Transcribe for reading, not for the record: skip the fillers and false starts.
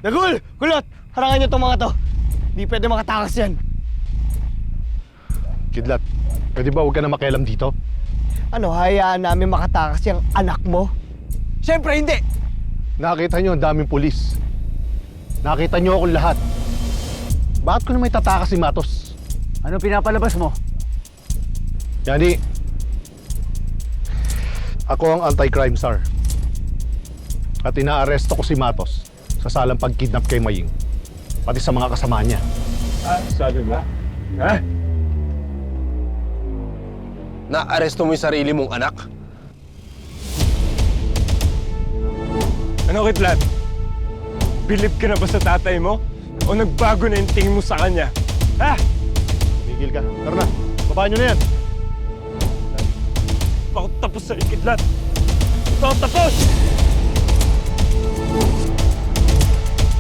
Dagul! Kulot! Harangan niyo itong mga to. Di pwede makatakas yan. Kidlat, pwede ba huwag ka na makialam dito? Ano, hayaan namin makatakas yung anak mo? Siyempre hindi! Nakita niyo ang daming pulis. Nakita niyo akong lahat. Bakit ko na may tatakas si Matos? Ano pinapalabas mo? Yani, ako ang anti-crime czar. At inaaresto ko si Matos sa salang pagkidnap kay Maying. Pati sa mga kasama niya. Sabi ba? Ha? Na-aresto mo yung sarili mong anak? Ano, Kidlat? Bilib ka na ba sa tatay mo? O nagbago na yung tingin mo sa kanya? Ha? Migil ka. Tara na. Babaan niyo na yan. Bakit tapos sa'yo, Kidlat? Bakit tapos?